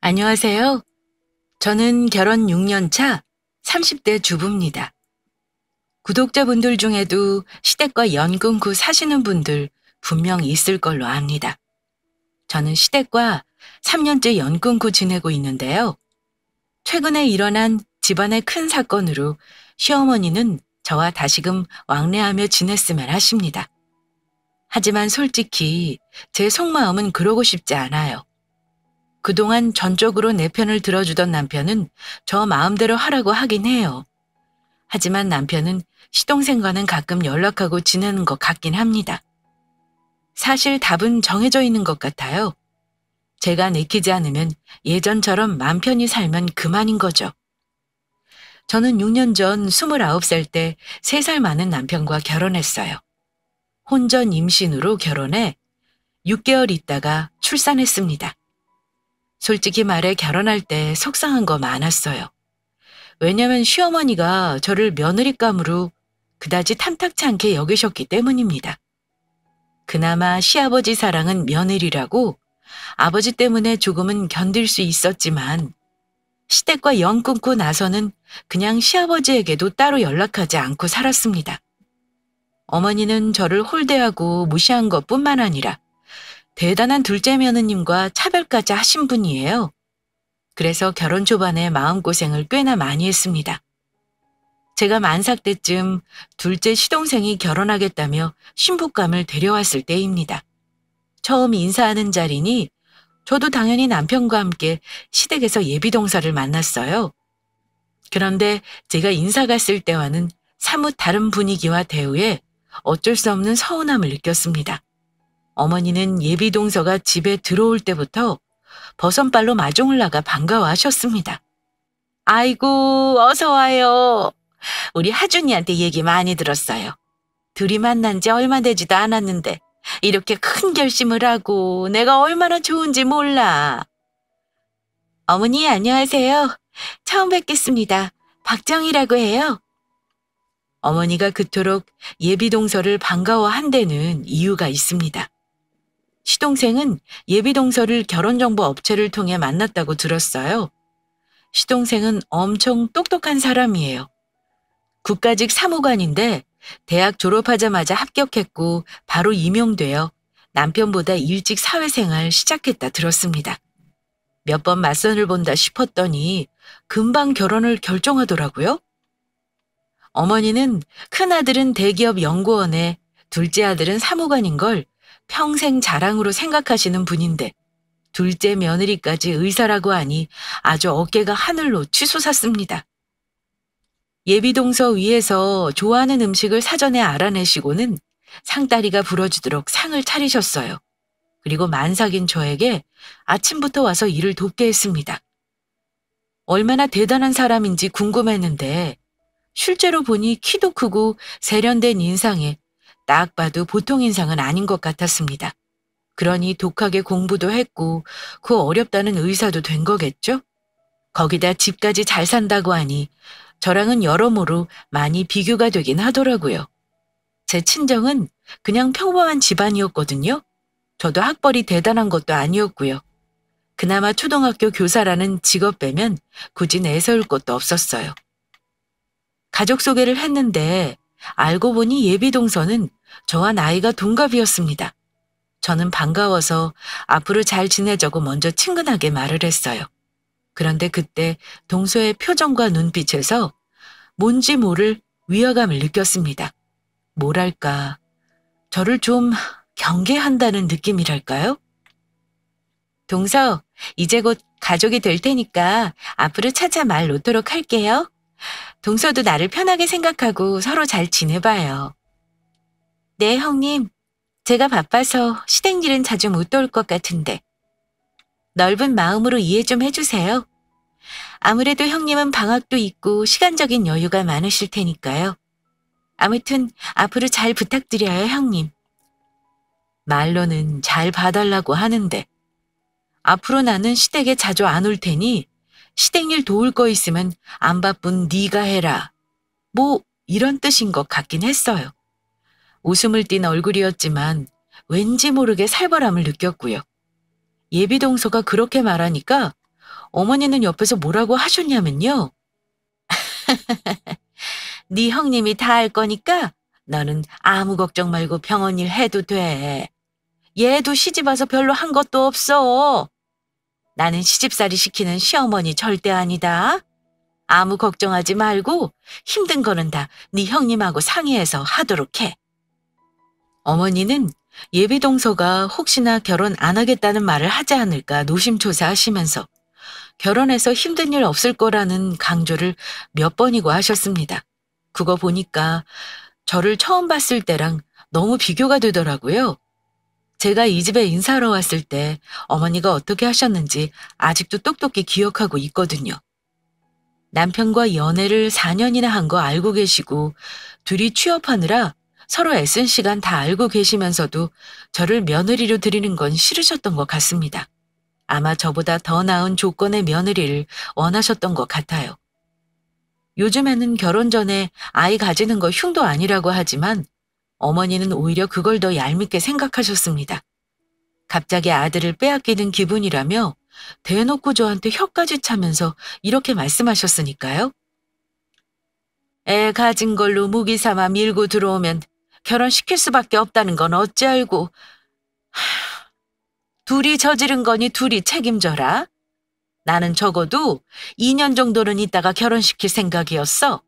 안녕하세요. 저는 결혼 6년 차 30대 주부입니다. 구독자분들 중에도 시댁과 연 끊고 사시는 분들 분명 있을 걸로 압니다. 저는 시댁과 3년째 연 끊고 지내고 있는데요. 최근에 일어난 집안의 큰 사건으로 시어머니는 저와 다시금 왕래하며 지냈으면 하십니다. 하지만 솔직히 제 속마음은 그러고 싶지 않아요. 그동안 전적으로 내 편을 들어주던 남편은 저 마음대로 하라고 하긴 해요. 하지만 남편은 시동생과는 가끔 연락하고 지내는 것 같긴 합니다. 사실 답은 정해져 있는 것 같아요. 제가 내키지 않으면 예전처럼 맘 편히 살면 그만인 거죠. 저는 6년 전 29살 때 3살 많은 남편과 결혼했어요. 혼전 임신으로 결혼해 6개월 있다가 출산했습니다. 솔직히 말해 결혼할 때 속상한 거 많았어요. 왜냐면 시어머니가 저를 며느리감으로 그다지 탐탁치 않게 여기셨기 때문입니다. 그나마 시아버지 사랑은 며느리라고 아버지 때문에 조금은 견딜 수 있었지만 시댁과 연 끊고 나서는 그냥 시아버지에게도 따로 연락하지 않고 살았습니다. 어머니는 저를 홀대하고 무시한 것뿐만 아니라 대단한 둘째 며느님과 차별까지 하신 분이에요. 그래서 결혼 초반에 마음고생을 꽤나 많이 했습니다. 제가 만삭 때쯤 둘째 시동생이 결혼하겠다며 신부감을 데려왔을 때입니다. 처음 인사하는 자리니 저도 당연히 남편과 함께 시댁에서 예비동서를 만났어요. 그런데 제가 인사 갔을 때와는 사뭇 다른 분위기와 대우에 어쩔 수 없는 서운함을 느꼈습니다. 어머니는 예비동서가 집에 들어올 때부터 버선발로 마중을 나가 반가워하셨습니다. 아이고, 어서 와요. 우리 하준이한테 얘기 많이 들었어요. 둘이 만난 지 얼마 되지도 않았는데 이렇게 큰 결심을 하고 내가 얼마나 좋은지 몰라. 어머니 안녕하세요. 처음 뵙겠습니다. 박정희라고 해요. 어머니가 그토록 예비동서를 반가워한 데는 이유가 있습니다. 시동생은 예비동서를 결혼정보 업체를 통해 만났다고 들었어요. 시동생은 엄청 똑똑한 사람이에요. 국가직 사무관인데 대학 졸업하자마자 합격했고 바로 임용되어 남편보다 일찍 사회생활 시작했다 들었습니다. 몇 번 맞선을 본다 싶었더니 금방 결혼을 결정하더라고요. 어머니는 큰아들은 대기업 연구원에 둘째 아들은 사무관인 걸 평생 자랑으로 생각하시는 분인데 둘째 며느리까지 의사라고 하니 아주 어깨가 하늘로 치솟았습니다. 예비동서 위에서 좋아하는 음식을 사전에 알아내시고는 상다리가 부러지도록 상을 차리셨어요. 그리고 만삭인 저에게 아침부터 와서 일을 돕게 했습니다. 얼마나 대단한 사람인지 궁금했는데 실제로 보니 키도 크고 세련된 인상에 딱 봐도 보통 인상은 아닌 것 같았습니다. 그러니 독하게 공부도 했고 그 어렵다는 의사도 된 거겠죠? 거기다 집까지 잘 산다고 하니 저랑은 여러모로 많이 비교가 되긴 하더라고요. 제 친정은 그냥 평범한 집안이었거든요. 저도 학벌이 대단한 것도 아니었고요. 그나마 초등학교 교사라는 직업 빼면 굳이 내세울 것도 없었어요. 가족 소개를 했는데 알고 보니 예비동서는 저와 나이가 동갑이었습니다. 저는 반가워서 앞으로 잘 지내자고 먼저 친근하게 말을 했어요. 그런데 그때 동서의 표정과 눈빛에서 뭔지 모를 위화감을 느꼈습니다. 뭐랄까, 저를 좀 경계한다는 느낌이랄까요? 동서, 이제 곧 가족이 될 테니까 앞으로 차차 말 놓도록 할게요. 동서도 나를 편하게 생각하고 서로 잘 지내봐요. 네, 형님. 제가 바빠서 시댁 일은 자주 못 도울 것 같은데. 넓은 마음으로 이해 좀 해주세요. 아무래도 형님은 방학도 있고 시간적인 여유가 많으실 테니까요. 아무튼 앞으로 잘 부탁드려요, 형님. 말로는 잘 봐달라고 하는데 앞으로 나는 시댁에 자주 안 올 테니 시댁 일 도울 거 있으면 안 바쁜 네가 해라. 뭐 이런 뜻인 것 같긴 했어요. 웃음을 띤 얼굴이었지만 왠지 모르게 살벌함을 느꼈고요. 예비동서가 그렇게 말하니까 어머니는 옆에서 뭐라고 하셨냐면요. 네 형님이 다 할 거니까 너는 아무 걱정 말고 병원 일 해도 돼. 얘도 시집 와서 별로 한 것도 없어. 나는 시집살이 시키는 시어머니 절대 아니다. 아무 걱정하지 말고 힘든 거는 다 네 형님하고 상의해서 하도록 해. 어머니는 예비동서가 혹시나 결혼 안 하겠다는 말을 하지 않을까 노심초사하시면서 결혼해서 힘든 일 없을 거라는 강조를 몇 번이고 하셨습니다. 그거 보니까 저를 처음 봤을 때랑 너무 비교가 되더라고요. 제가 이 집에 인사하러 왔을 때 어머니가 어떻게 하셨는지 아직도 똑똑히 기억하고 있거든요. 남편과 연애를 4년이나 한 거 알고 계시고 둘이 취업하느라 서로 애쓴 시간 다 알고 계시면서도 저를 며느리로 드리는 건 싫으셨던 것 같습니다. 아마 저보다 더 나은 조건의 며느리를 원하셨던 것 같아요. 요즘에는 결혼 전에 아이 가지는 거 흉도 아니라고 하지만 어머니는 오히려 그걸 더 얄밉게 생각하셨습니다. 갑자기 아들을 빼앗기는 기분이라며 대놓고 저한테 혀까지 차면서 이렇게 말씀하셨으니까요. 애 가진 걸로 무기 삼아 밀고 들어오면 결혼시킬 수밖에 없다는 건 어찌 알고. 둘이 저지른 거니 둘이 책임져라. 나는 적어도 2년 정도는 있다가 결혼시킬 생각이었어.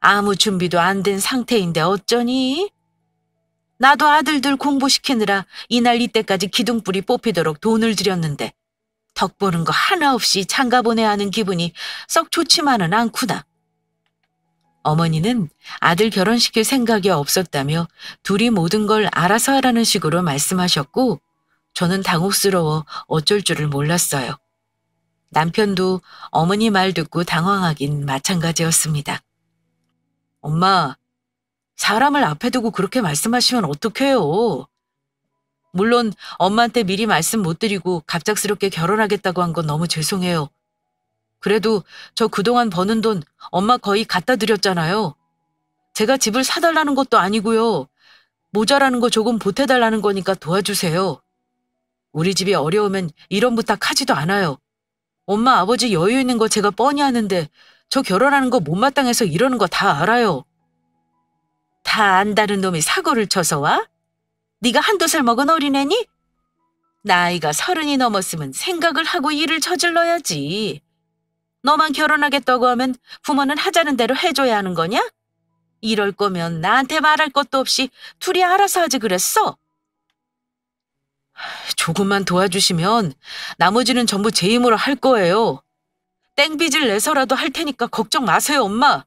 아무 준비도 안 된 상태인데 어쩌니? 나도 아들들 공부시키느라 이날 이때까지 기둥불이 뽑히도록 돈을 들였는데 덕 보는 거 하나 없이 장가 보내야 하는 기분이 썩 좋지만은 않구나. 어머니는 아들 결혼시킬 생각이 없었다며 둘이 모든 걸 알아서 하라는 식으로 말씀하셨고 저는 당혹스러워 어쩔 줄을 몰랐어요. 남편도 어머니 말 듣고 당황하긴 마찬가지였습니다. 엄마, 사람을 앞에 두고 그렇게 말씀하시면 어떡해요? 물론 엄마한테 미리 말씀 못 드리고 갑작스럽게 결혼하겠다고 한 건 너무 죄송해요. 그래도 저 그동안 버는 돈 엄마 거의 갖다 드렸잖아요. 제가 집을 사달라는 것도 아니고요. 모자라는 거 조금 보태달라는 거니까 도와주세요. 우리 집이 어려우면 이런 부탁하지도 않아요. 엄마 아버지 여유 있는 거 제가 뻔히 아는데 저 결혼하는 거 못마땅해서 이러는 거 다 알아요. 다 안다는 놈이 사고를 쳐서 와? 네가 한두 살 먹은 어린애니? 나이가 30이 넘었으면 생각을 하고 일을 저질러야지. 너만 결혼하겠다고 하면 부모는 하자는 대로 해줘야 하는 거냐? 이럴 거면 나한테 말할 것도 없이 둘이 알아서 하지 그랬어. 조금만 도와주시면 나머지는 전부 제 힘으로 할 거예요. 땡빚을 내서라도 할 테니까 걱정 마세요, 엄마.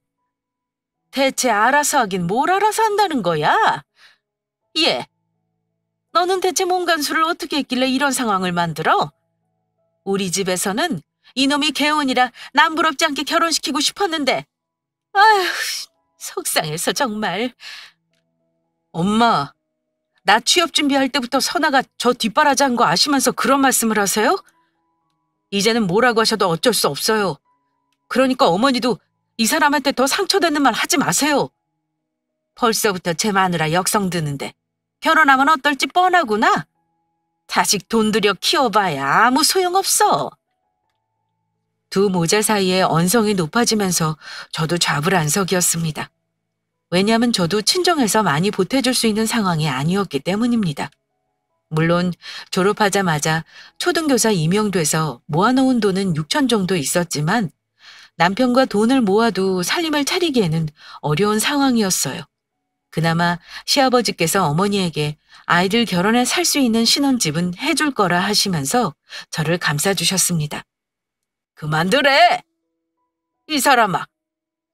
대체 알아서 하긴 뭘 알아서 한다는 거야? 예. 너는 대체 몸간수를 어떻게 했길래 이런 상황을 만들어? 우리 집에서는 이놈이 개운이라 남부럽지 않게 결혼시키고 싶었는데 아휴, 속상해서 정말. 엄마, 나 취업 준비할 때부터 선아가 저 뒷바라지 한 거 아시면서 그런 말씀을 하세요? 이제는 뭐라고 하셔도 어쩔 수 없어요. 그러니까 어머니도 이 사람한테 더 상처되는 말 하지 마세요. 벌써부터 제 마누라 역성 드는데 결혼하면 어떨지 뻔하구나. 자식 돈 들여 키워봐야 아무 소용없어. 두 모자 사이에 언성이 높아지면서 저도 좌불안석이었습니다. 왜냐하면 저도 친정에서 많이 보태줄 수 있는 상황이 아니었기 때문입니다. 물론 졸업하자마자 초등교사 임용돼서 모아놓은 돈은 6천 정도 있었지만 남편과 돈을 모아도 살림을 차리기에는 어려운 상황이었어요. 그나마 시아버지께서 어머니에게 아이들 결혼해 살 수 있는 신혼집은 해줄 거라 하시면서 저를 감싸주셨습니다. 그만두래! 이 사람아,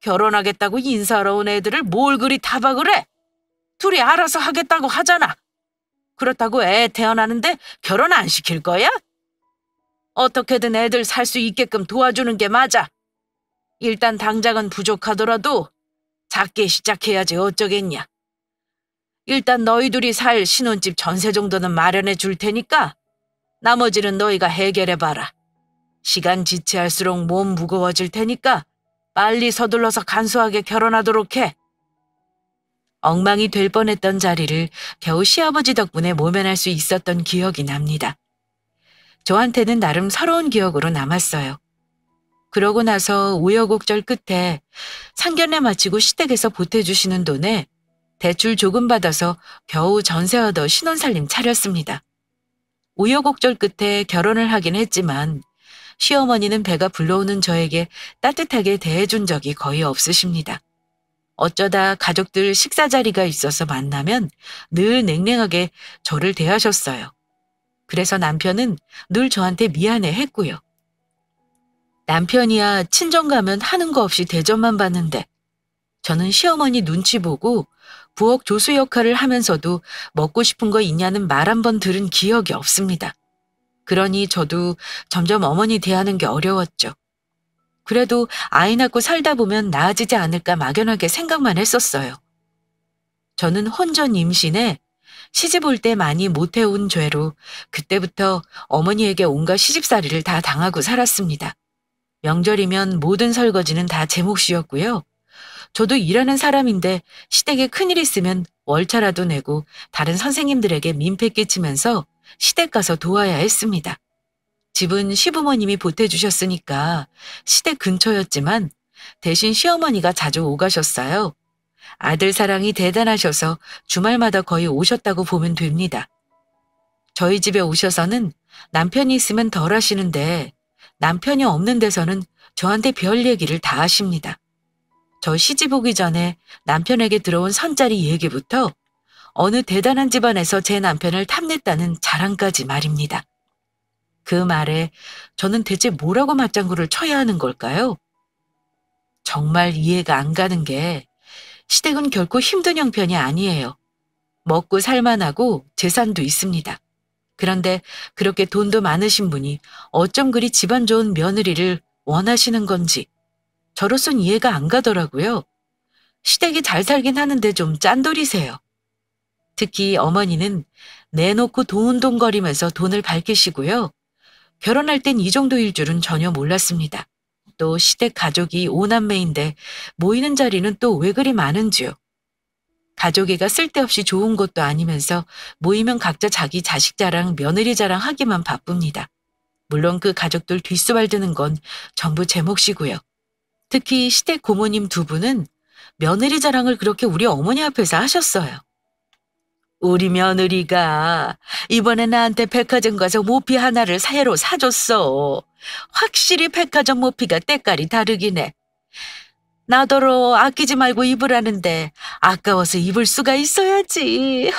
결혼하겠다고 인사하러 온 애들을 뭘 그리 타박을 해? 둘이 알아서 하겠다고 하잖아. 그렇다고 애 태어나는데 결혼 안 시킬 거야? 어떻게든 애들 살 수 있게끔 도와주는 게 맞아. 일단 당장은 부족하더라도 작게 시작해야지 어쩌겠냐. 일단 너희 둘이 살 신혼집 전세 정도는 마련해 줄 테니까 나머지는 너희가 해결해봐라. 시간 지체할수록 몸 무거워질 테니까 빨리 서둘러서 간소하게 결혼하도록 해. 엉망이 될 뻔했던 자리를 겨우 시아버지 덕분에 모면할 수 있었던 기억이 납니다. 저한테는 나름 서러운 기억으로 남았어요. 그러고 나서 우여곡절 끝에 상견례 마치고 시댁에서 보태주시는 돈에 대출 조금 받아서 겨우 전세 얻어 신혼살림 차렸습니다. 우여곡절 끝에 결혼을 하긴 했지만 시어머니는 배가 불러오는 저에게 따뜻하게 대해준 적이 거의 없으십니다. 어쩌다 가족들 식사 자리가 있어서 만나면 늘 냉랭하게 저를 대하셨어요. 그래서 남편은 늘 저한테 미안해 했고요. 남편이야 친정 가면 하는 거 없이 대접만 받는데 저는 시어머니 눈치 보고 부엌 조수 역할을 하면서도 먹고 싶은 거 있냐는 말 한 번 들은 기억이 없습니다. 그러니 저도 점점 어머니 대하는 게 어려웠죠. 그래도 아이 낳고 살다 보면 나아지지 않을까 막연하게 생각만 했었어요. 저는 혼전 임신에 시집 올 때 많이 못해온 죄로 그때부터 어머니에게 온갖 시집살이를 다 당하고 살았습니다. 명절이면 모든 설거지는 다 제 몫이었고요. 저도 일하는 사람인데 시댁에 큰일 있으면 월차라도 내고 다른 선생님들에게 민폐 끼치면서 시댁 가서 도와야 했습니다. 집은 시부모님이 보태주셨으니까 시댁 근처였지만 대신 시어머니가 자주 오가셨어요. 아들 사랑이 대단하셔서 주말마다 거의 오셨다고 보면 됩니다. 저희 집에 오셔서는 남편이 있으면 덜 하시는데 남편이 없는 데서는 저한테 별 얘기를 다 하십니다. 저 시집 오기 전에 남편에게 들어온 선자리 얘기부터 어느 대단한 집안에서 제 남편을 탐냈다는 자랑까지 말입니다. 그 말에 저는 대체 뭐라고 맞장구를 쳐야 하는 걸까요? 정말 이해가 안 가는 게 시댁은 결코 힘든 형편이 아니에요. 먹고 살만하고 재산도 있습니다. 그런데 그렇게 돈도 많으신 분이 어쩜 그리 집안 좋은 며느리를 원하시는 건지 저로선 이해가 안 가더라고요. 시댁이 잘 살긴 하는데 좀 짠돌이세요. 특히 어머니는 내놓고 돈돈거리면서 돈을 밝히시고요. 결혼할 땐 이 정도일 줄은 전혀 몰랐습니다. 또 시댁 가족이 5남매인데 모이는 자리는 또 왜 그리 많은지요. 가족애가 쓸데없이 좋은 것도 아니면서 모이면 각자 자기 자식 자랑, 며느리 자랑 하기만 바쁩니다. 물론 그 가족들 뒷수발 드는 건 전부 제 몫이고요. 특히 시댁 고모님 두 분은 며느리 자랑을 그렇게 우리 어머니 앞에서 하셨어요. 우리 며느리가 이번에 나한테 백화점 가서 모피 하나를 새로 사줬어. 확실히 백화점 모피가 때깔이 다르긴 해. 나더러 아끼지 말고 입으라는데 아까워서 입을 수가 있어야지.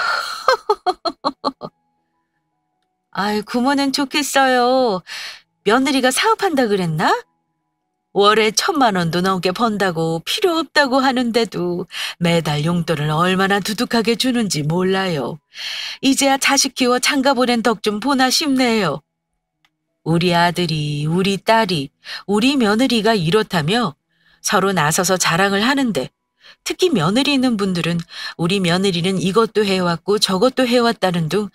아이, 고모는 좋겠어요. 며느리가 사업한다 그랬나? 월에 1,000만 원도 넘게 번다고 필요 없다고 하는데도 매달 용돈을 얼마나 두둑하게 주는지 몰라요. 이제야 자식 키워 장가 보낸 덕 좀 보나 싶네요. 우리 아들이, 우리 딸이, 우리 며느리가 이렇다며 서로 나서서 자랑을 하는데 특히 며느리 있는 분들은 우리 며느리는 이것도 해왔고 저것도 해왔다는 둥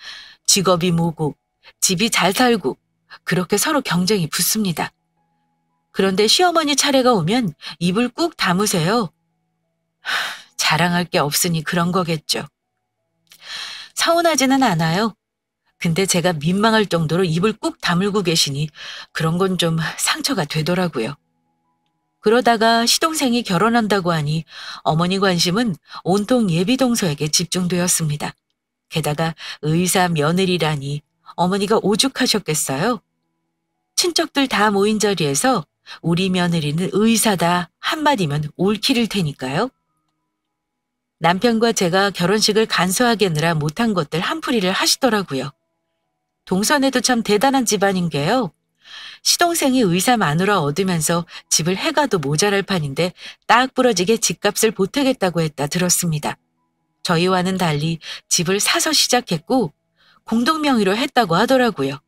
직업이 뭐고 집이 잘 살고 그렇게 서로 경쟁이 붙습니다. 그런데 시어머니 차례가 오면 입을 꾹 다무세요. 자랑할 게 없으니 그런 거겠죠. 서운하지는 않아요. 근데 제가 민망할 정도로 입을 꾹 다물고 계시니 그런 건 좀 상처가 되더라고요. 그러다가 시동생이 결혼한다고 하니 어머니 관심은 온통 예비동서에게 집중되었습니다. 게다가 의사 며느리라니 어머니가 오죽하셨겠어요? 친척들 다 모인 자리에서 우리 며느리는 의사다 한마디면 올킬일 테니까요. 남편과 제가 결혼식을 간소하게느라 못한 것들 한풀이를 하시더라고요. 동선에도 참 대단한 집안인 게요. 시동생이 의사 마누라 얻으면서 집을 해가도 모자랄 판인데 딱 부러지게 집값을 보태겠다고 했다 들었습니다. 저희와는 달리 집을 사서 시작했고 공동명의로 했다고 하더라고요.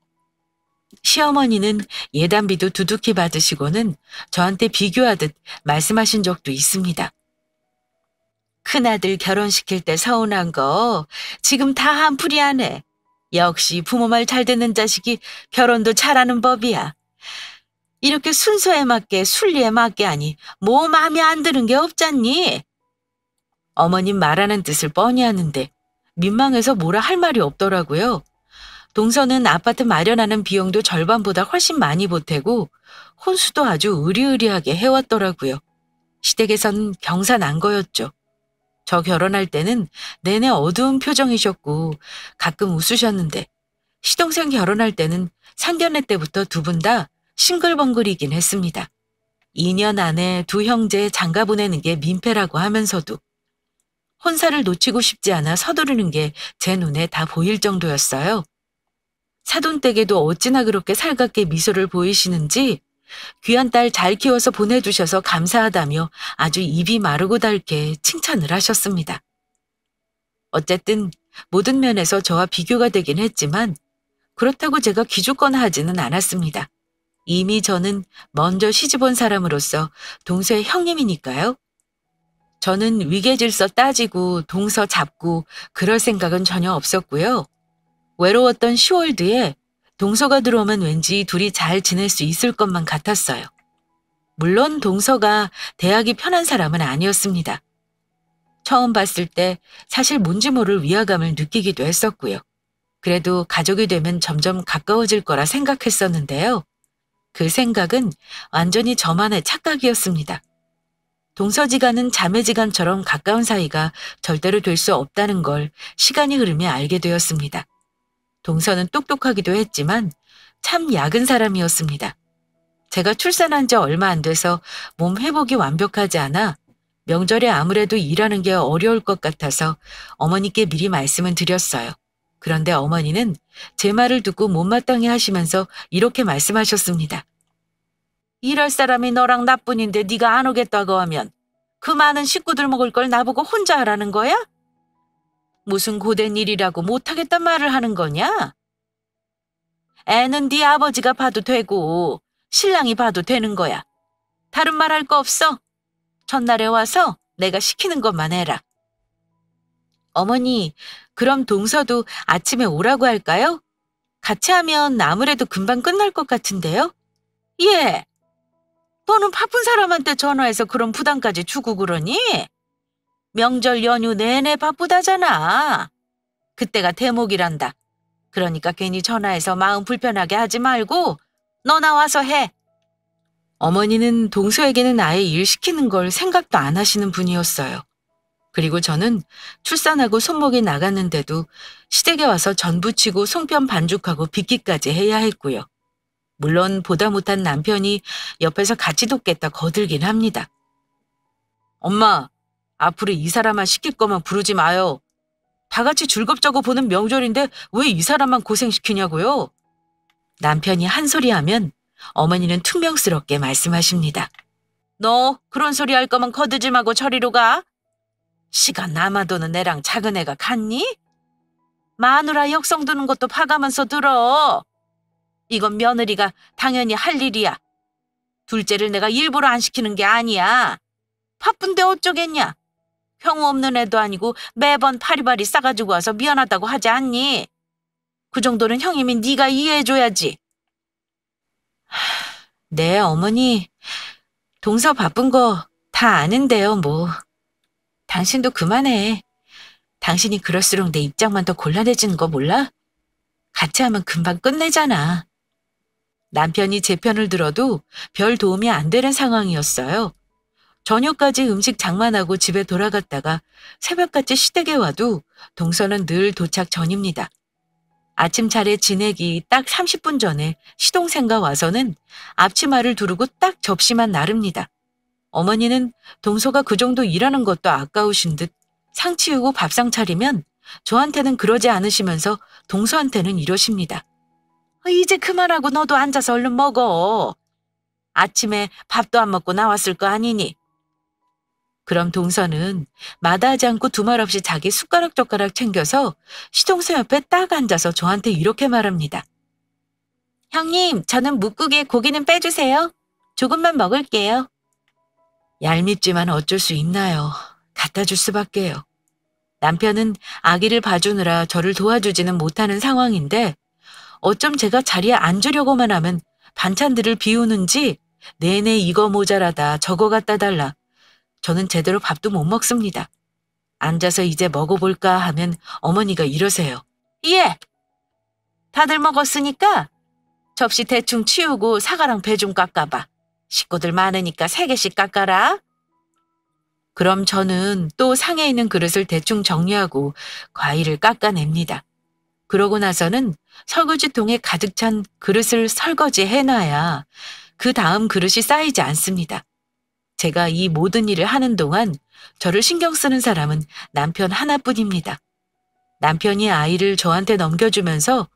시어머니는 예단비도 두둑히 받으시고는 저한테 비교하듯 말씀하신 적도 있습니다. 큰아들 결혼시킬 때 서운한 거 지금 다 한풀이 하네. 역시 부모 말 잘 듣는 자식이 결혼도 잘하는 법이야. 이렇게 순서에 맞게 순리에 맞게 하니 뭐 마음에 안 드는 게 없잖니. 어머님 말하는 뜻을 뻔히 하는데 민망해서 뭐라 할 말이 없더라고요. 동서는 아파트 마련하는 비용도 절반보다 훨씬 많이 보태고 혼수도 아주 의리의리하게 해왔더라고요. 시댁에선 경사난 거였죠. 저 결혼할 때는 내내 어두운 표정이셨고 가끔 웃으셨는데 시동생 결혼할 때는 상견례 때부터 두 분 다 싱글벙글이긴 했습니다. 2년 안에 두 형제 장가 보내는 게 민폐라고 하면서도 혼사를 놓치고 싶지 않아 서두르는 게 제 눈에 다 보일 정도였어요. 사돈댁에도 어찌나 그렇게 살갑게 미소를 보이시는지 귀한 딸 잘 키워서 보내주셔서 감사하다며 아주 입이 마르고 닳게 칭찬을 하셨습니다. 어쨌든 모든 면에서 저와 비교가 되긴 했지만 그렇다고 제가 기죽거나 하지는 않았습니다. 이미 저는 먼저 시집온 사람으로서 동서의 형님이니까요. 저는 위계질서 따지고 동서 잡고 그럴 생각은 전혀 없었고요. 외로웠던 10월 뒤에 동서가 들어오면 왠지 둘이 잘 지낼 수 있을 것만 같았어요. 물론 동서가 대하기 편한 사람은 아니었습니다. 처음 봤을 때 사실 뭔지 모를 위화감을 느끼기도 했었고요. 그래도 가족이 되면 점점 가까워질 거라 생각했었는데요. 그 생각은 완전히 저만의 착각이었습니다. 동서지간은 자매지간처럼 가까운 사이가 절대로 될 수 없다는 걸 시간이 흐르며 알게 되었습니다. 동서는 똑똑하기도 했지만 참 약은 사람이었습니다. 제가 출산한 지 얼마 안 돼서 몸 회복이 완벽하지 않아 명절에 아무래도 일하는 게 어려울 것 같아서 어머니께 미리 말씀을 드렸어요. 그런데 어머니는 제 말을 듣고 못마땅해 하시면서 이렇게 말씀하셨습니다. 일할 사람이 너랑 나뿐인데 네가 안 오겠다고 하면 그 많은 식구들 먹을 걸 나보고 혼자 하라는 거야? 무슨 고된 일이라고 못하겠단 말을 하는 거냐? 애는 네 아버지가 봐도 되고 신랑이 봐도 되는 거야. 다른 말 할 거 없어? 전날에 와서 내가 시키는 것만 해라. 어머니, 그럼 동서도 아침에 오라고 할까요? 같이 하면 아무래도 금방 끝날 것 같은데요? 예. 너는 바쁜 사람한테 전화해서 그런 부담까지 주고 그러니? 명절 연휴 내내 바쁘다잖아. 그때가 대목이란다. 그러니까 괜히 전화해서 마음 불편하게 하지 말고 너나 와서 해. 어머니는 동서에게는 아예 일 시키는 걸 생각도 안 하시는 분이었어요. 그리고 저는 출산하고 손목이 나갔는데도 시댁에 와서 전 부치고 송편 반죽하고 빚기까지 해야 했고요. 물론 보다 못한 남편이 옆에서 같이 돕겠다 거들긴 합니다. 엄마, 앞으로 이 사람만 시킬 거면 부르지 마요. 다 같이 즐겁자고 보는 명절인데 왜 이 사람만 고생시키냐고요? 남편이 한 소리 하면 어머니는 퉁명스럽게 말씀하십니다. 너 그런 소리 할 거면 거두짐하고 저리로 가. 시간 남아도는 애랑 작은 애가 같니? 마누라 역성 드는 것도 봐가면서 들어. 이건 며느리가 당연히 할 일이야. 둘째를 내가 일부러 안 시키는 게 아니야. 바쁜데 어쩌겠냐. 형우 없는 애도 아니고 매번 파리바리 싸가지고 와서 미안하다고 하지 않니? 그 정도는 형님이 네가 이해해줘야지. 네, 어머니. 동서 바쁜 거 다 아는데요, 뭐. 당신도 그만해. 당신이 그럴수록 내 입장만 더 곤란해지는 거 몰라? 같이 하면 금방 끝내잖아. 남편이 제 편을 들어도 별 도움이 안 되는 상황이었어요. 저녁까지 음식 장만하고 집에 돌아갔다가 새벽같이 시댁에 와도 동서는 늘 도착 전입니다. 아침 차례 지내기 딱 30분 전에 시동생과 와서는 앞치마를 두르고 딱 접시만 나릅니다. 어머니는 동서가 그 정도 일하는 것도 아까우신 듯 상 치우고 밥상 차리면 저한테는 그러지 않으시면서 동서한테는 이러십니다. 이제 그만하고 너도 앉아서 얼른 먹어. 아침에 밥도 안 먹고 나왔을 거 아니니. 그럼 동서는 마다하지 않고 두말 없이 자기 숟가락 젓가락 챙겨서 시동생 옆에 딱 앉아서 저한테 이렇게 말합니다. 형님, 저는 묵국에 고기는 빼주세요. 조금만 먹을게요. 얄밉지만 어쩔 수 있나요. 갖다 줄 수밖에요. 남편은 아기를 봐주느라 저를 도와주지는 못하는 상황인데 어쩜 제가 자리에 앉으려고만 하면 반찬들을 비우는지 내내 이거 모자라다 저거 갖다 달라. 저는 제대로 밥도 못 먹습니다. 앉아서 이제 먹어볼까 하면 어머니가 이러세요. 예! 다들 먹었으니까 접시 대충 치우고 사과랑 배 좀 깎아봐. 식구들 많으니까 3개씩 깎아라. 그럼 저는 또 상에 있는 그릇을 대충 정리하고 과일을 깎아냅니다. 그러고 나서는 설거지통에 가득 찬 그릇을 설거지 해놔야 그 다음 그릇이 쌓이지 않습니다. 제가 이 모든 일을 하는 동안 저를 신경 쓰는 사람은 남편 하나뿐입니다. 남편이 아이를 저한테 넘겨주면서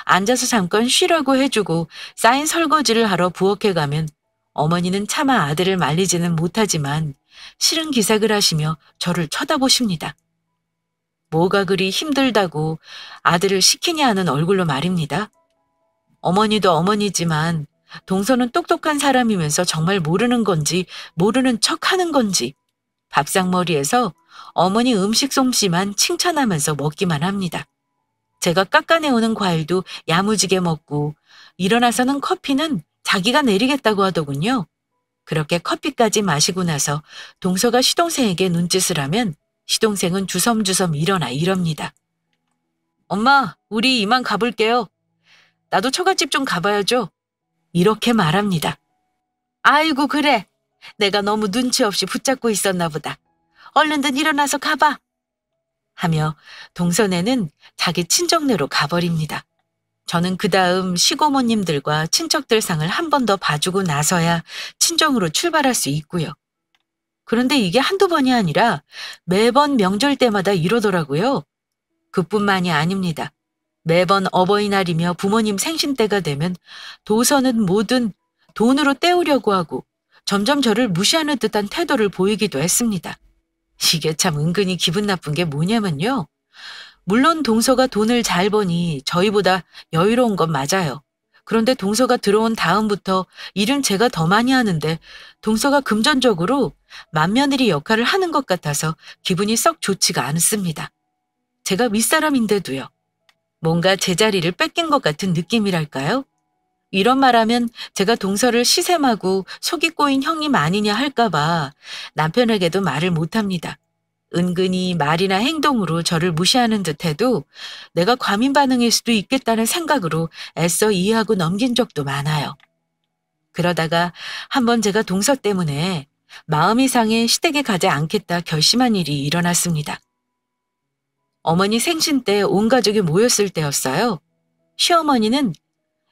앉아서 잠깐 쉬라고 해주고 쌓인 설거지를 하러 부엌에 가면 어머니는 차마 아들을 말리지는 못하지만 싫은 기색을 하시며 저를 쳐다보십니다. 뭐가 그리 힘들다고 아들을 시키냐 하는 얼굴로 말입니다. 어머니도 어머니지만 동서는 똑똑한 사람이면서 정말 모르는 건지 모르는 척 하는 건지 밥상머리에서 어머니 음식 솜씨만 칭찬하면서 먹기만 합니다. 제가 깎아내오는 과일도 야무지게 먹고 일어나서는 커피는 자기가 내리겠다고 하더군요. 그렇게 커피까지 마시고 나서 동서가 시동생에게 눈짓을 하면 시동생은 주섬주섬 일어나 이럽니다. 엄마, 우리 이만 가볼게요. 나도 처갓집 좀 가봐야죠. 이렇게 말합니다. 아이고 그래. 내가 너무 눈치 없이 붙잡고 있었나 보다. 얼른들 일어나서 가봐. 하며 동선에는 자기 친정네로 가버립니다. 저는 그 다음 시고모님들과 친척들 상을 한 번 더 봐주고 나서야 친정으로 출발할 수 있고요. 그런데 이게 한두 번이 아니라 매번 명절 때마다 이러더라고요. 그뿐만이 아닙니다. 매번 어버이날이며 부모님 생신 때가 되면 도서는 뭐든 돈으로 때우려고 하고 점점 저를 무시하는 듯한 태도를 보이기도 했습니다. 이게 참 은근히 기분 나쁜 게 뭐냐면요. 물론 동서가 돈을 잘 버니 저희보다 여유로운 건 맞아요. 그런데 동서가 들어온 다음부터 일은 제가 더 많이 하는데 동서가 금전적으로 맏며느리 역할을 하는 것 같아서 기분이 썩 좋지가 않습니다. 제가 윗사람인데도요. 뭔가 제 자리를 뺏긴 것 같은 느낌이랄까요? 이런 말하면 제가 동서를 시샘하고 속이 꼬인 형님 아니냐 할까봐 남편에게도 말을 못합니다. 은근히 말이나 행동으로 저를 무시하는 듯해도 내가 과민 반응일 수도 있겠다는 생각으로 애써 이해하고 넘긴 적도 많아요. 그러다가 한번 제가 동서 때문에 마음이 상해 시댁에 가지 않겠다 결심한 일이 일어났습니다. 어머니 생신 때 온 가족이 모였을 때였어요. 시어머니는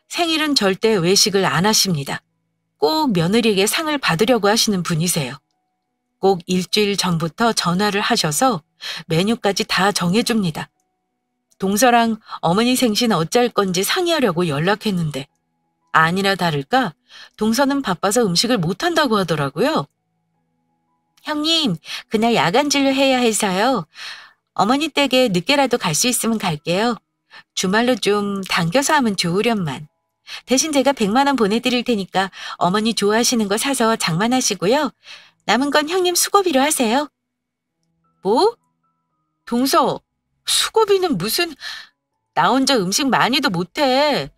생일은 절대 외식을 안 하십니다. 꼭 며느리에게 상을 받으려고 하시는 분이세요. 꼭 일주일 전부터 전화를 하셔서 메뉴까지 다 정해줍니다. 동서랑 어머니 생신 어쩔 건지 상의하려고 연락했는데 아니나 다를까 동서는 바빠서 음식을 못한다고 하더라고요. 형님, 그날 야간 진료해야 해서요. 어머니 댁에 늦게라도 갈 수 있으면 갈게요. 주말로 좀 당겨서 하면 좋으련만. 대신 제가 100만 원 보내드릴 테니까 어머니 좋아하시는 거 사서 장만하시고요. 남은 건 형님 수고비로 하세요. 뭐? 동서, 수고비는 무슨... 나 혼자 음식 많이도 못해.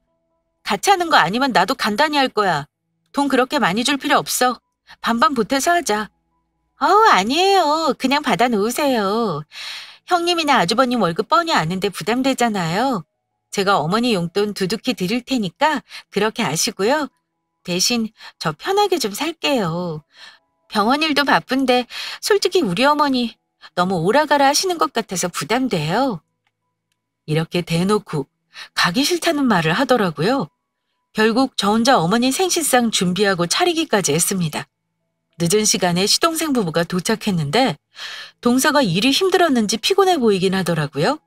같이 하는 거 아니면 나도 간단히 할 거야. 돈 그렇게 많이 줄 필요 없어. 반반 보태서 하자. 아니에요. 그냥 받아 놓으세요. 형님이나 아주버님 월급 뻔히 아는데 부담되잖아요. 제가 어머니 용돈 두둑히 드릴 테니까 그렇게 아시고요. 대신 저 편하게 좀 살게요. 병원 일도 바쁜데 솔직히 우리 어머니 너무 오라가라 하시는 것 같아서 부담돼요. 이렇게 대놓고 가기 싫다는 말을 하더라고요. 결국 저 혼자 어머니 생신상 준비하고 차리기까지 했습니다. 늦은 시간에 시동생 부부가 도착했는데 동서가 일이 힘들었는지 피곤해 보이긴 하더라고요.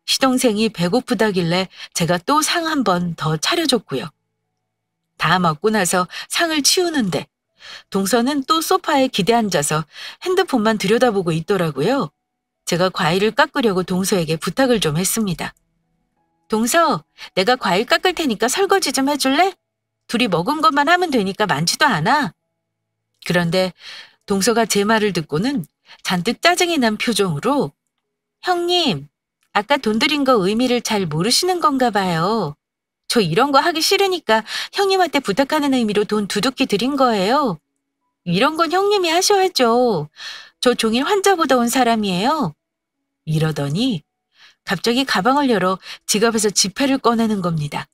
시동생이 배고프다길래 제가 또 상 한 번 더 차려줬고요. 다 먹고 나서 상을 치우는데 동서는 또 소파에 기대앉아서 핸드폰만 들여다보고 있더라고요. 제가 과일을 깎으려고 동서에게 부탁을 좀 했습니다. 동서, 내가 과일 깎을 테니까 설거지 좀 해줄래? 둘이 먹은 것만 하면 되니까 많지도 않아. 그런데 동서가 제 말을 듣고는 잔뜩 짜증이 난 표정으로 형님, 아까 돈 드린 거 의미를 잘 모르시는 건가 봐요. 저 이런 거 하기 싫으니까 형님한테 부탁하는 의미로 돈 두둑히 드린 거예요. 이런 건 형님이 하셔야죠. 저 종일 환자 보다 온 사람이에요. 이러더니 갑자기 가방을 열어 지갑에서 지폐를 꺼내는 겁니다.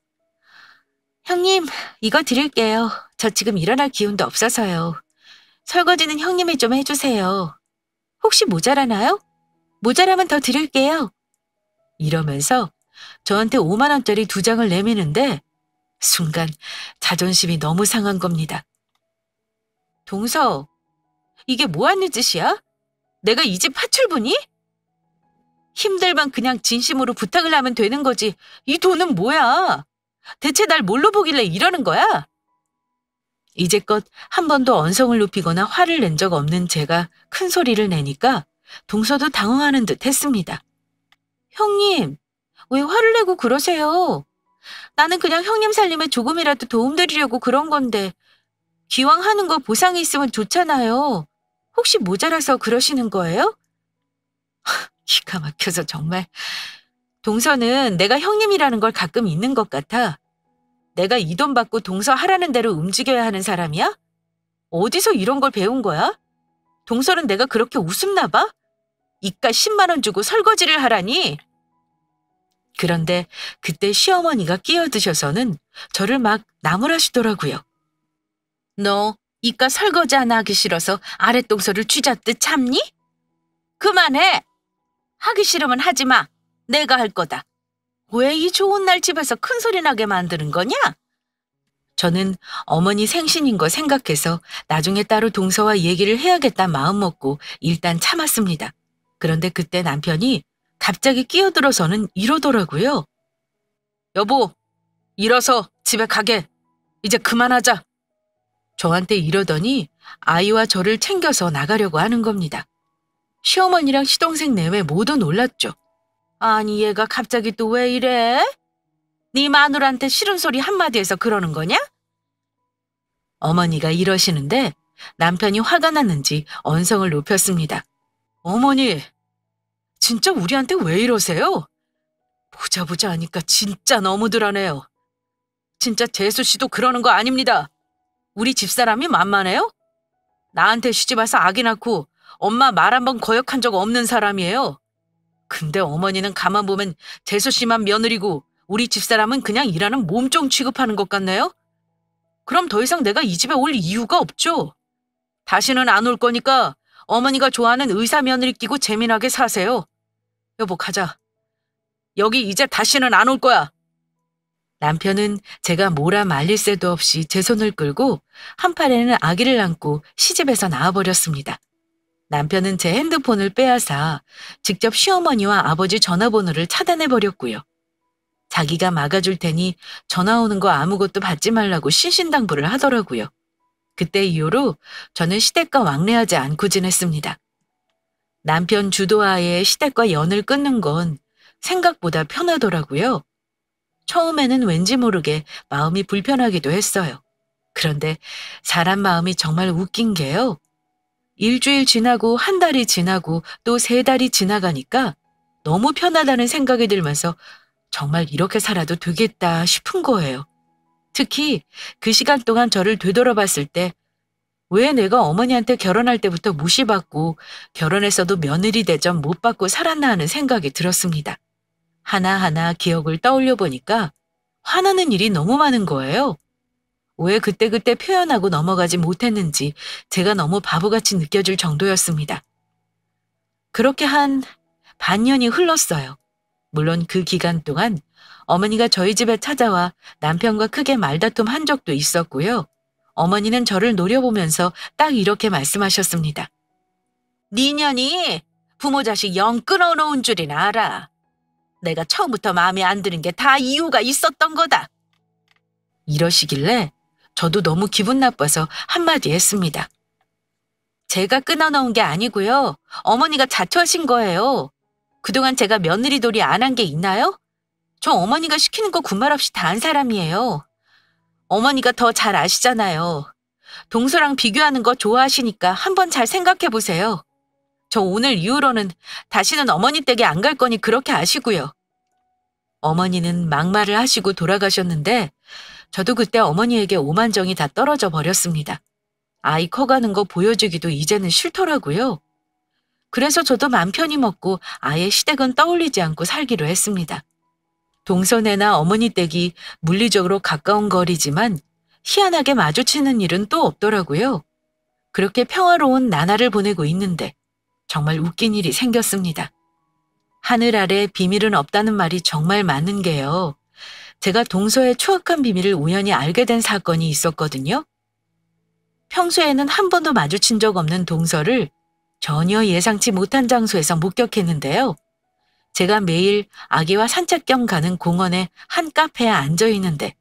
형님, 이거 드릴게요. 저 지금 일어날 기운도 없어서요. 설거지는 형님이 좀 해주세요. 혹시 모자라나요? 모자라면 더 드릴게요. 이러면서 저한테 5만 원짜리 2장을 내미는데 순간 자존심이 너무 상한 겁니다. 동서, 이게 뭐 하는 짓이야? 내가 이 집 파출부니? 힘들면 그냥 진심으로 부탁을 하면 되는 거지. 이 돈은 뭐야? 대체 날 뭘로 보길래 이러는 거야? 이제껏 한 번도 언성을 높이거나 화를 낸 적 없는 제가 큰 소리를 내니까 동서도 당황하는 듯 했습니다. 형님, 왜 화를 내고 그러세요? 나는 그냥 형님 살림에 조금이라도 도움드리려고 그런 건데 기왕 하는 거 보상이 있으면 좋잖아요. 혹시 모자라서 그러시는 거예요? 기가 막혀서 정말. 동서는 내가 형님이라는 걸 가끔 잊는 것 같아. 내가 이 돈 받고 동서 하라는 대로 움직여야 하는 사람이야? 어디서 이런 걸 배운 거야? 동서는 내가 그렇게 우습나 봐? 이깟 10만 원 주고 설거지를 하라니? 그런데 그때 시어머니가 끼어드셔서는 저를 막 나무라시더라고요. 너 이깟 설거지 하나 하기 싫어서 아랫동서를 쥐잡듯 참니? 그만해! 하기 싫으면 하지 마. 내가 할 거다. 왜 이 좋은 날 집에서 큰 소리 나게 만드는 거냐? 저는 어머니 생신인 거 생각해서 나중에 따로 동서와 얘기를 해야겠다 마음 먹고 일단 참았습니다. 그런데 그때 남편이 갑자기 끼어들어서는 이러더라고요. 여보, 일어서 집에 가게. 이제 그만하자. 저한테 이러더니 아이와 저를 챙겨서 나가려고 하는 겁니다. 시어머니랑 시동생 내외 모두 놀랐죠. 아니 얘가 갑자기 또 왜 이래? 네 마누라한테 싫은 소리 한마디 해서 그러는 거냐? 어머니가 이러시는데 남편이 화가 났는지 언성을 높였습니다. 어머니, 진짜 우리한테 왜 이러세요? 보자 하니까 진짜 너무들 하네요. 진짜 재수 씨도 그러는 거 아닙니다. 우리 집사람이 만만해요? 나한테 시집와서 아기 낳고 엄마 말 한 번 거역한 적 없는 사람이에요. 근데 어머니는 가만 보면 재수 씨만 며느리고 우리 집사람은 그냥 일하는 몸종 취급하는 것 같네요? 그럼 더 이상 내가 이 집에 올 이유가 없죠. 다시는 안 올 거니까 어머니가 좋아하는 의사 며느리 끼고 재미나게 사세요. 여보 가자. 여기 이제 다시는 안 올 거야. 남편은 제가 뭐라 말릴 새도 없이 제 손을 끌고 한 팔에는 아기를 안고 시집에서 나와버렸습니다. 남편은 제 핸드폰을 빼앗아 직접 시어머니와 아버지 전화번호를 차단해버렸고요. 자기가 막아줄 테니 전화 오는 거 아무것도 받지 말라고 신신당부를 하더라고요. 그때 이후로 저는 시댁과 왕래하지 않고 지냈습니다. 남편 주도하에 시댁과 연을 끊는 건 생각보다 편하더라고요. 처음에는 왠지 모르게 마음이 불편하기도 했어요. 그런데 사람 마음이 정말 웃긴 게요. 일주일 지나고 한 달이 지나고 또 3달이 지나가니까 너무 편하다는 생각이 들면서 정말 이렇게 살아도 되겠다 싶은 거예요. 특히 그 시간 동안 저를 되돌아봤을 때 왜 내가 어머니한테 결혼할 때부터 무시받고 결혼했어도 며느리 대접 못 받고 살았나 하는 생각이 들었습니다. 하나하나 기억을 떠올려 보니까 화나는 일이 너무 많은 거예요. 왜 그때그때 표현하고 넘어가지 못했는지 제가 너무 바보같이 느껴질 정도였습니다. 그렇게 한 반년이 흘렀어요. 물론 그 기간 동안 어머니가 저희 집에 찾아와 남편과 크게 말다툼 한 적도 있었고요. 어머니는 저를 노려보면서 딱 이렇게 말씀하셨습니다. 네 년이 부모 자식 영 끊어놓은 줄이나 알아. 내가 처음부터 마음에 안 드는 게 다 이유가 있었던 거다. 이러시길래 저도 너무 기분 나빠서 한마디 했습니다. 제가 끊어놓은 게 아니고요. 어머니가 자초하신 거예요. 그동안 제가 며느리돌이 안 한 게 있나요? 저 어머니가 시키는 거 군말 없이 다 한 사람이에요. 어머니가 더 잘 아시잖아요. 동서랑 비교하는 거 좋아하시니까 한번 잘 생각해 보세요. 저 오늘 이후로는 다시는 어머니 댁에 안 갈 거니 그렇게 아시고요. 어머니는 막말을 하시고 돌아가셨는데 저도 그때 어머니에게 오만정이 다 떨어져 버렸습니다. 아이 커가는 거 보여주기도 이제는 싫더라고요. 그래서 저도 맘 편히 먹고 아예 시댁은 떠올리지 않고 살기로 했습니다. 동서네나 어머니 댁이 물리적으로 가까운 거리지만 희한하게 마주치는 일은 또 없더라고요. 그렇게 평화로운 나날을 보내고 있는데 정말 웃긴 일이 생겼습니다. 하늘 아래 비밀은 없다는 말이 정말 맞는 게요. 제가 동서의 추악한 비밀을 우연히 알게 된 사건이 있었거든요. 평소에는 한 번도 마주친 적 없는 동서를 전혀 예상치 못한 장소에서 목격했는데요. 제가 매일 아기와 산책 겸 가는 공원의 한 카페에 앉아 있는데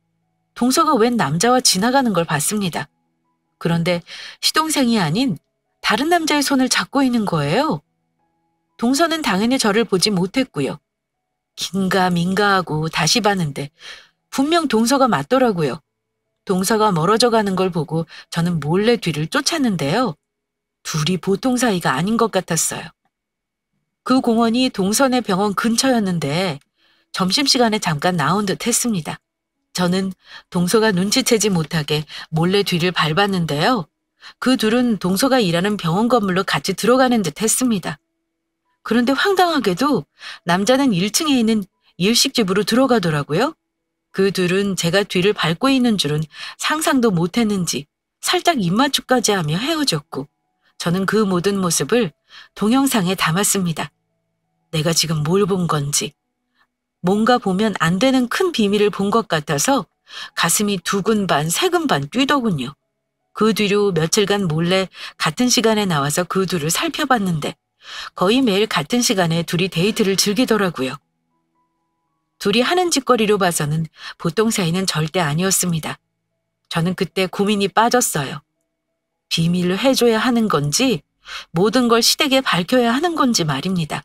동서가 웬 남자와 지나가는 걸 봤습니다. 그런데 시동생이 아닌 다른 남자의 손을 잡고 있는 거예요. 동서는 당연히 저를 보지 못했고요. 긴가민가하고 다시 봤는데 분명 동서가 맞더라고요. 동서가 멀어져 가는 걸 보고 저는 몰래 뒤를 쫓았는데요. 둘이 보통 사이가 아닌 것 같았어요. 그 공원이 동서네 병원 근처였는데 점심시간에 잠깐 나온 듯 했습니다. 저는 동서가 눈치채지 못하게 몰래 뒤를 밟았는데요. 그 둘은 동서가 일하는 병원 건물로 같이 들어가는 듯 했습니다. 그런데 황당하게도 남자는 1층에 있는 일식집으로 들어가더라고요. 그 둘은 제가 뒤를 밟고 있는 줄은 상상도 못했는지 살짝 입맞춤까지 하며 헤어졌고 저는 그 모든 모습을 동영상에 담았습니다. 내가 지금 뭘 본 건지 뭔가 보면 안 되는 큰 비밀을 본 것 같아서 가슴이 두근 반 세근 반 뛰더군요. 그 뒤로 며칠간 몰래 같은 시간에 나와서 그 둘을 살펴봤는데 거의 매일 같은 시간에 둘이 데이트를 즐기더라고요. 둘이 하는 짓거리로 봐서는 보통 사이는 절대 아니었습니다. 저는 그때 고민이 빠졌어요. 비밀로 해줘야 하는 건지 모든 걸 시댁에 밝혀야 하는 건지 말입니다.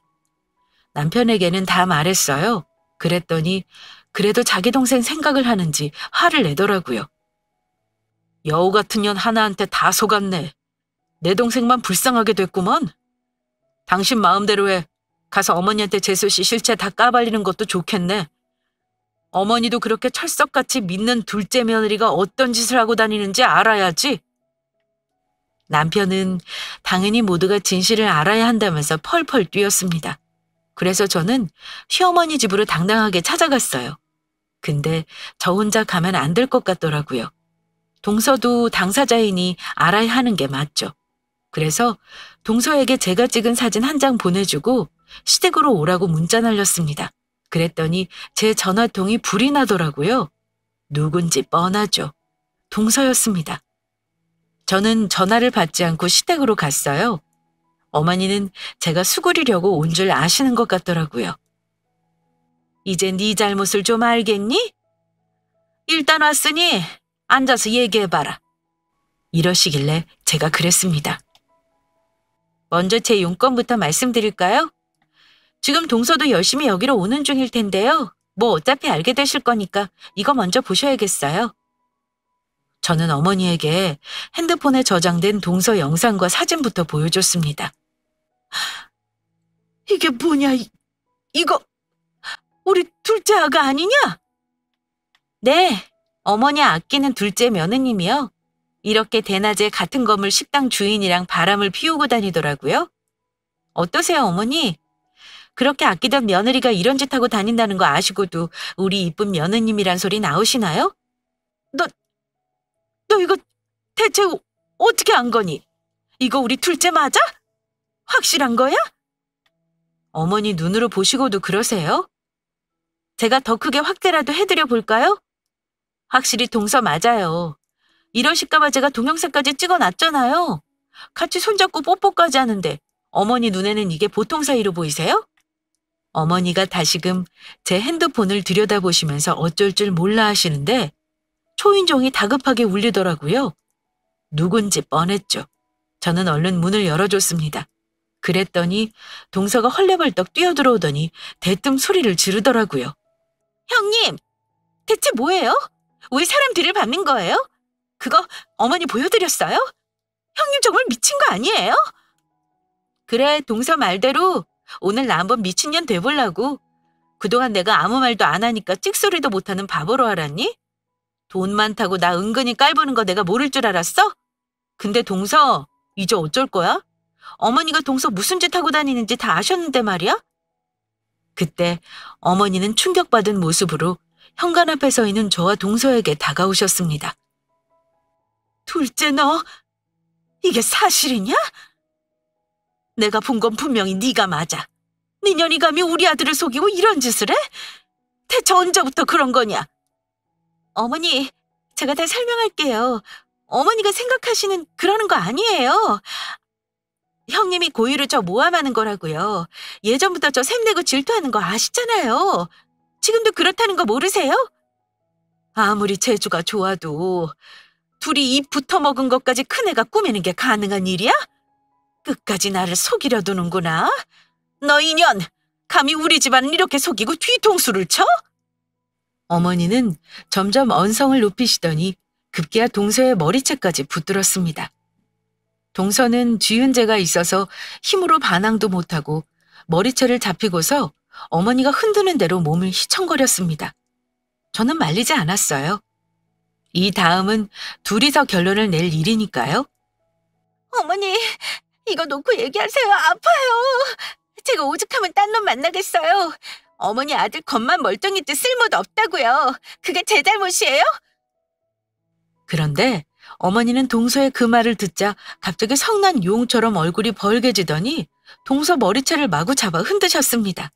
남편에게는 다 말했어요. 그랬더니 그래도 자기 동생 생각을 하는지 화를 내더라고요. 여우 같은 년 하나한테 다 속았네. 내 동생만 불쌍하게 됐구먼. 당신 마음대로 해. 가서 어머니한테 재수 씨 실체 다 까발리는 것도 좋겠네. 어머니도 그렇게 철석같이 믿는 둘째 며느리가 어떤 짓을 하고 다니는지 알아야지. 남편은 당연히 모두가 진실을 알아야 한다면서 펄펄 뛰었습니다. 그래서 저는 시어머니 집으로 당당하게 찾아갔어요. 근데 저 혼자 가면 안 될 것 같더라고요. 동서도 당사자이니 알아야 하는 게 맞죠. 그래서 동서에게 제가 찍은 사진 한 장 보내주고 시댁으로 오라고 문자 날렸습니다. 그랬더니 제 전화통이 불이 나더라고요. 누군지 뻔하죠. 동서였습니다. 저는 전화를 받지 않고 시댁으로 갔어요. 어머니는 제가 수그리려고 온 줄 아시는 것 같더라고요. 이제 네 잘못을 좀 알겠니? 일단 왔으니 앉아서 얘기해봐라. 이러시길래 제가 그랬습니다. 먼저 제 용건부터 말씀드릴까요? 지금 동서도 열심히 여기로 오는 중일 텐데요. 뭐 어차피 알게 되실 거니까 이거 먼저 보셔야겠어요. 저는 어머니에게 핸드폰에 저장된 동서 영상과 사진부터 보여줬습니다. 이게 뭐냐, 이거 우리 둘째 아가 아니냐? 네, 어머니 아끼는 둘째 며느님이요. 이렇게 대낮에 같은 건물 식당 주인이랑 바람을 피우고 다니더라고요. 어떠세요, 어머니? 그렇게 아끼던 며느리가 이런 짓 하고 다닌다는 거 아시고도 우리 이쁜 며느님이란 소리 나오시나요? 너 이거 대체 어떻게 안 거니? 이거 우리 둘째 맞아? 확실한 거야? 어머니 눈으로 보시고도 그러세요? 제가 더 크게 확대라도 해드려 볼까요? 확실히 동서 맞아요. 이러실까봐 제가 동영상까지 찍어놨잖아요. 같이 손잡고 뽀뽀까지 하는데 어머니 눈에는 이게 보통 사이로 보이세요? 어머니가 다시금 제 핸드폰을 들여다보시면서 어쩔 줄 몰라 하시는데 초인종이 다급하게 울리더라고요. 누군지 뻔했죠. 저는 얼른 문을 열어줬습니다. 그랬더니 동서가 헐레벌떡 뛰어들어오더니 대뜸 소리를 지르더라고요. 형님, 대체 뭐예요? 왜 사람 뒤를 밟는 거예요? 그거 어머니 보여드렸어요? 형님 정말 미친 거 아니에요? 그래, 동서 말대로 오늘 나 한번 미친년 돼보려고. 그동안 내가 아무 말도 안 하니까 찍소리도 못하는 바보로 알았니? 돈 많다고 나 은근히 깔보는 거 내가 모를 줄 알았어? 근데 동서, 이제 어쩔 거야? 어머니가 동서 무슨 짓 하고 다니는지 다 아셨는데 말이야? 그때 어머니는 충격받은 모습으로 현관 앞에 서 있는 저와 동서에게 다가오셨습니다. 둘째 너, 이게 사실이냐? 내가 본 건 분명히 네가 맞아. 네 년이 감히 우리 아들을 속이고 이런 짓을 해? 대체 언제부터 그런 거냐? 어머니, 제가 다 설명할게요. 어머니가 생각하시는 그러는 거 아니에요. 형님이 고의로 저 모함하는 거라고요. 예전부터 저 샘내고 질투하는 거 아시잖아요. 지금도 그렇다는 거 모르세요? 아무리 재주가 좋아도 둘이 입 붙어먹은 것까지 큰애가 꾸미는 게 가능한 일이야? 끝까지 나를 속이려 두는구나. 너 인연, 감히 우리 집안을 이렇게 속이고 뒤통수를 쳐? 어머니는 점점 언성을 높이시더니 급기야 동서의 머리채까지 붙들었습니다. 동서는 쥐은재가 있어서 힘으로 반항도 못하고 머리채를 잡히고서 어머니가 흔드는 대로 몸을 휘청거렸습니다. 저는 말리지 않았어요. 이 다음은 둘이서 결론을 낼 일이니까요. 어머니, 이거 놓고 얘기하세요. 아파요. 제가 오죽하면 딴 놈 만나겠어요. 어머니 아들 겉만 멀쩡했지 쓸모도 없다고요. 그게 제 잘못이에요? 그런데 어머니는 동서의 그 말을 듣자 갑자기 성난 용처럼 얼굴이 벌개지더니 동서 머리채를 마구 잡아 흔드셨습니다.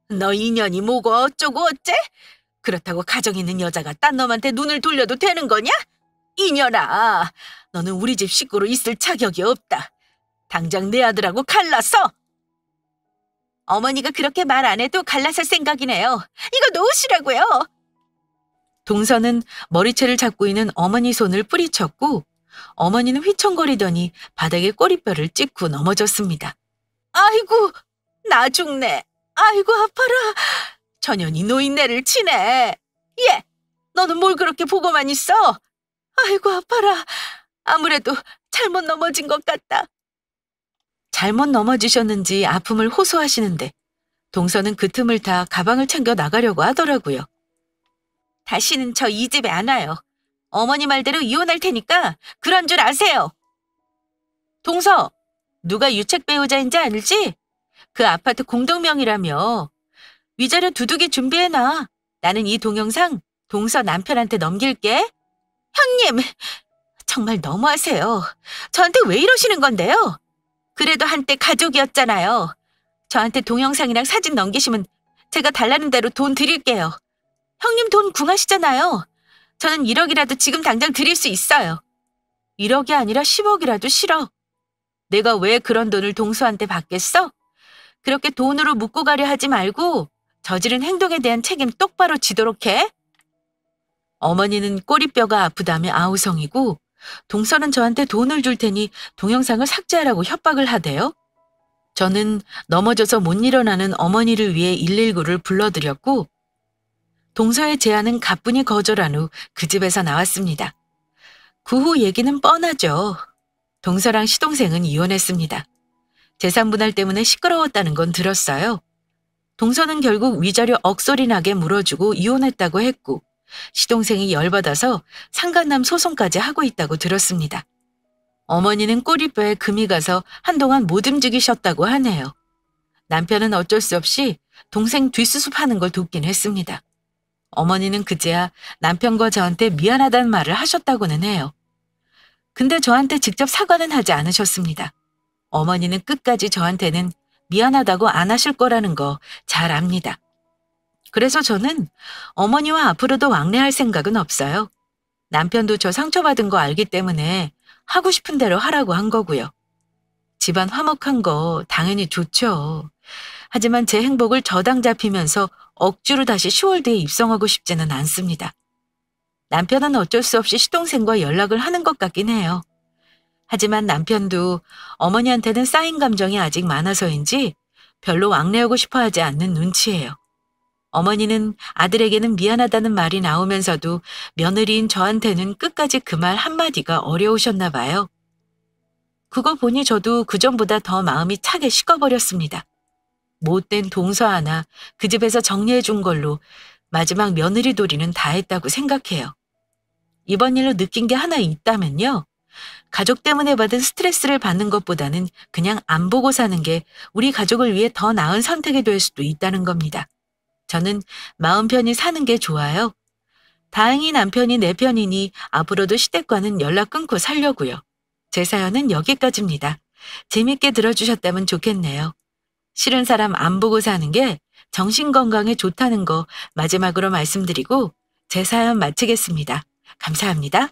너 인연이 뭐고 어쩌고 어째? 그렇다고 가정 있는 여자가 딴 놈한테 눈을 돌려도 되는 거냐? 이년아, 너는 우리 집 식구로 있을 자격이 없다. 당장 내 아들하고 갈라서. 어머니가 그렇게 말 안 해도 갈라설 생각이네요. 이거 놓으시라고요. 동서는 머리채를 잡고 있는 어머니 손을 뿌리쳤고 어머니는 휘청거리더니 바닥에 꼬리뼈를 찍고 넘어졌습니다. 아이고, 나 죽네. 아이고, 아파라. 전현이 노인네를 치네. 예, 너는 뭘 그렇게 보고만 있어? 아이고, 아파라. 아무래도 잘못 넘어진 것 같다. 잘못 넘어지셨는지 아픔을 호소하시는데 동서는 그 틈을 타 가방을 챙겨 나가려고 하더라고요. 다시는 저 이 집에 안 와요. 어머니 말대로 이혼할 테니까 그런 줄 아세요. 동서, 누가 유책 배우자인지 알지? 그 아파트 공동명의라며. 위자료 두둑이 준비해놔. 나는 이 동영상 동서 남편한테 넘길게. 형님, 정말 너무하세요. 저한테 왜 이러시는 건데요? 그래도 한때 가족이었잖아요. 저한테 동영상이랑 사진 넘기시면 제가 달라는 대로 돈 드릴게요. 형님 돈 궁하시잖아요. 저는 1억이라도 지금 당장 드릴 수 있어요. 1억이 아니라 10억이라도 싫어. 내가 왜 그런 돈을 동서한테 받겠어? 그렇게 돈으로 묻고 가려 하지 말고 저지른 행동에 대한 책임 똑바로 지도록 해. 어머니는 꼬리뼈가 아프다며 아우성이고 동서는 저한테 돈을 줄 테니 동영상을 삭제하라고 협박을 하대요. 저는 넘어져서 못 일어나는 어머니를 위해 119를 불러드렸고 동서의 제안은 가뿐히 거절한 후 그 집에서 나왔습니다. 그 후 얘기는 뻔하죠. 동서랑 시동생은 이혼했습니다. 재산분할 때문에 시끄러웠다는 건 들었어요. 동서는 결국 위자료 억소리 나게 물어주고 이혼했다고 했고 시동생이 열받아서 상간남 소송까지 하고 있다고 들었습니다. 어머니는 꼬리뼈에 금이 가서 한동안 못 움직이셨다고 하네요. 남편은 어쩔 수 없이 동생 뒷수습하는 걸 돕긴 했습니다. 어머니는 그제야 남편과 저한테 미안하다는 말을 하셨다고는 해요. 근데 저한테 직접 사과는 하지 않으셨습니다. 어머니는 끝까지 저한테는 미안하다고 안 하실 거라는 거 잘 압니다. 그래서 저는 어머니와 앞으로도 왕래할 생각은 없어요. 남편도 저 상처받은 거 알기 때문에 하고 싶은 대로 하라고 한 거고요. 집안 화목한 거 당연히 좋죠. 하지만 제 행복을 저당 잡히면서 억지로 다시 10월 뒤에 입성하고 싶지는 않습니다. 남편은 어쩔 수 없이 시동생과 연락을 하는 것 같긴 해요. 하지만 남편도 어머니한테는 쌓인 감정이 아직 많아서인지 별로 왕래하고 싶어 하지 않는 눈치예요. 어머니는 아들에게는 미안하다는 말이 나오면서도 며느리인 저한테는 끝까지 그 말 한마디가 어려우셨나 봐요. 그거 보니 저도 그전보다 더 마음이 차게 식어버렸습니다. 못된 동서 하나 그 집에서 정리해 준 걸로 마지막 며느리 도리는 다 했다고 생각해요. 이번 일로 느낀 게 하나 있다면요. 가족 때문에 받은 스트레스를 받는 것보다는 그냥 안 보고 사는 게 우리 가족을 위해 더 나은 선택이 될 수도 있다는 겁니다. 저는 마음 편히 사는 게 좋아요. 다행히 남편이 내 편이니 앞으로도 시댁과는 연락 끊고 살려고요. 제 사연은 여기까지입니다. 재밌게 들어주셨다면 좋겠네요. 싫은 사람 안 보고 사는 게 정신 건강에 좋다는 거 마지막으로 말씀드리고 제 사연 마치겠습니다. 감사합니다.